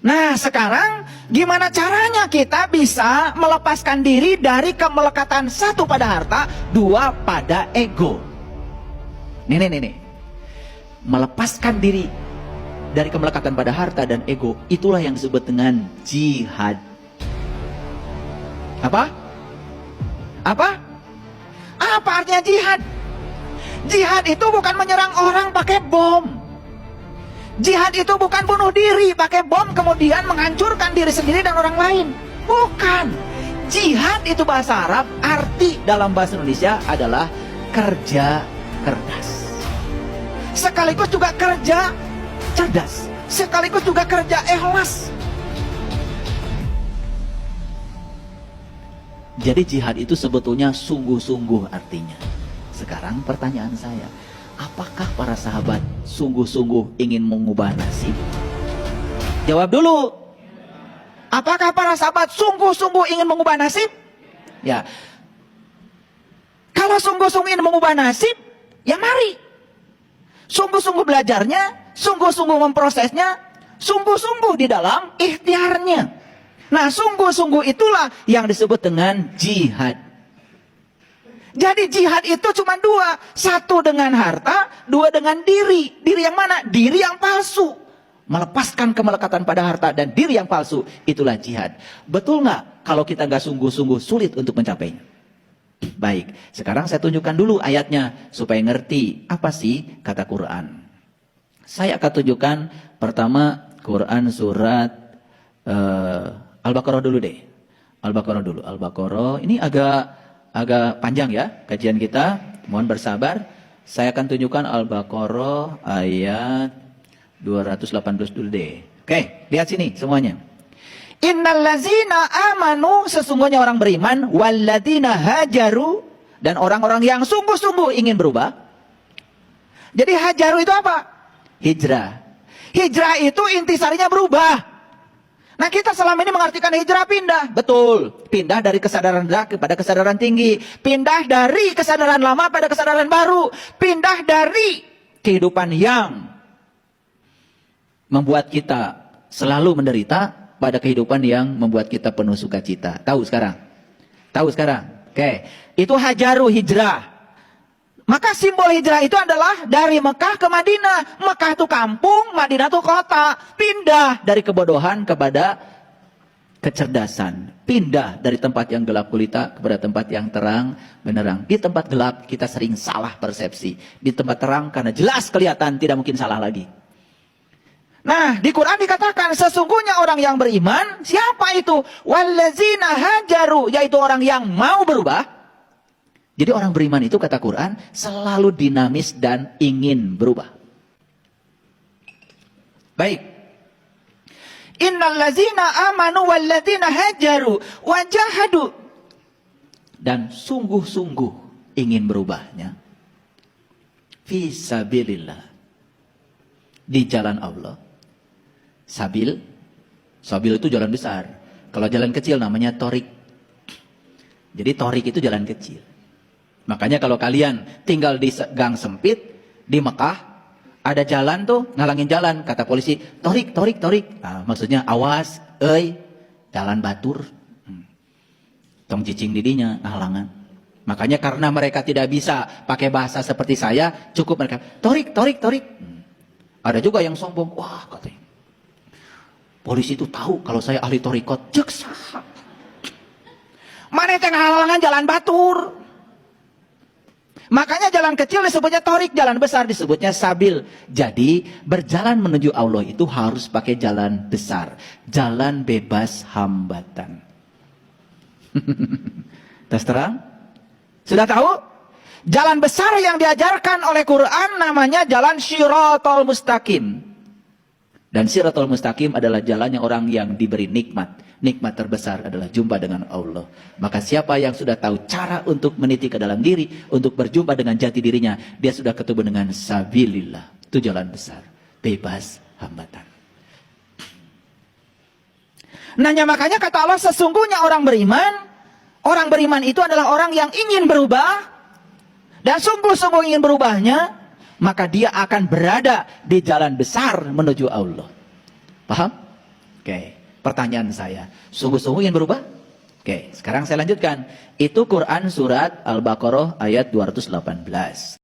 Nah sekarang gimana caranya kita bisa melepaskan diri dari kemelekatan satu pada harta, dua pada ego. Nih. Melepaskan diri dari kemelekatan pada harta dan ego, itulah yang disebut dengan jihad. Apa? Apa artinya jihad? Jihad itu bukan menyerang orang pakai bom. Jihad itu bukan bunuh diri pakai bom kemudian menghancurkan diri sendiri dan orang lain. Bukan. Jihad itu bahasa Arab, arti dalam bahasa Indonesia adalah kerja cerdas. Sekaligus juga kerja cerdas. Sekaligus juga kerja ikhlas. Jadi jihad itu sebetulnya sungguh-sungguh artinya. Sekarang pertanyaan saya, apakah para sahabat sungguh-sungguh ingin mengubah nasib? Jawab dulu. Apakah para sahabat sungguh-sungguh ingin mengubah nasib? Ya. Kalau sungguh-sungguh ingin mengubah nasib, ya mari. Sungguh-sungguh belajarnya, sungguh-sungguh memprosesnya, sungguh-sungguh di dalam ikhtiarnya. Nah, sungguh-sungguh itulah yang disebut dengan jihad. Jadi jihad itu cuma dua. Satu dengan harta, dua dengan diri. Diri yang mana? Diri yang palsu. Melepaskan kemelekatan pada harta dan diri yang palsu. Itulah jihad. Betul nggak? Kalau kita nggak sungguh-sungguh sulit untuk mencapainya. Baik, sekarang saya tunjukkan dulu ayatnya. Supaya ngerti apa sih kata Quran. Saya akan tunjukkan pertama Quran surat Al-Baqarah dulu deh. Al-Baqarah dulu. Al-Baqarah ini agak panjang ya kajian kita. Mohon bersabar. Saya akan tunjukkan Al-Baqarah ayat 218 dulu deh. Oke, lihat sini semuanya. Innallazina amanu, sesungguhnya orang beriman, walladzina hajaru, dan orang-orang yang sungguh-sungguh ingin berubah. Jadi hajaru itu apa? Hijrah. Hijrah itu intisarinya berubah. Nah kita selama ini mengartikan hijrah pindah. Betul. Pindah dari kesadaran rendah kepada kesadaran tinggi. Pindah dari kesadaran lama pada kesadaran baru. Pindah dari kehidupan yang membuat kita selalu menderita pada kehidupan yang membuat kita penuh sukacita. Tahu sekarang? Tahu sekarang? Oke. Itu hajaru, hijrah. Maka simbol hijrah itu adalah dari Mekah ke Madinah. Mekah itu kampung, Madinah itu kota. Pindah dari kebodohan kepada kecerdasan. Pindah dari tempat yang gelap gulita kepada tempat yang terang benderang. Di tempat gelap kita sering salah persepsi. Di tempat terang karena jelas kelihatan tidak mungkin salah lagi. Nah, di Quran dikatakan sesungguhnya orang yang beriman, siapa itu? Wallazina hajaru, yaitu orang yang mau berubah. Jadi orang beriman itu kata Quran selalu dinamis dan ingin berubah. Baik. Innallazina amanu walladzina hajaru wajahadu, dan sungguh-sungguh ingin berubahnya fi sabilillah, di jalan Allah. Sabil itu jalan besar. Kalau jalan kecil namanya torik. Jadi torik itu jalan kecil. Makanya kalau kalian tinggal di gang sempit di Mekah, ada jalan tuh ngalangin jalan, kata polisi torik. Nah, maksudnya awas, jalan batur, tong cicing didinya ngalangan. Makanya karena mereka tidak bisa pakai bahasa seperti saya, cukup mereka torik. Ada juga yang sombong, wah katanya polisi itu tahu kalau saya ahli torikot, jaksa. Mana yang ngalangan jalan batur? Makanya jalan kecil disebutnya torik, jalan besar disebutnya sabil. Jadi berjalan menuju Allah itu harus pakai jalan besar, jalan bebas hambatan. Terus terang? Sudah tahu? Jalan besar yang diajarkan oleh Quran namanya jalan Shiratal Mustaqim. Dan Shiratal Mustaqim adalah jalannya orang yang diberi nikmat. Nikmat terbesar adalah jumpa dengan Allah. Maka siapa yang sudah tahu cara untuk meniti ke dalam diri, untuk berjumpa dengan jati dirinya, dia sudah ketemu dengan sabilillah. Itu jalan besar, bebas hambatan. Nanya makanya kata Allah, sesungguhnya orang beriman itu adalah orang yang ingin berubah, dan sungguh-sungguh ingin berubahnya, maka dia akan berada di jalan besar menuju Allah. Paham? Oke, pertanyaan saya, sungguh-sungguh ingin berubah? Oke, sekarang saya lanjutkan. Itu Quran surat Al-Baqarah ayat 218.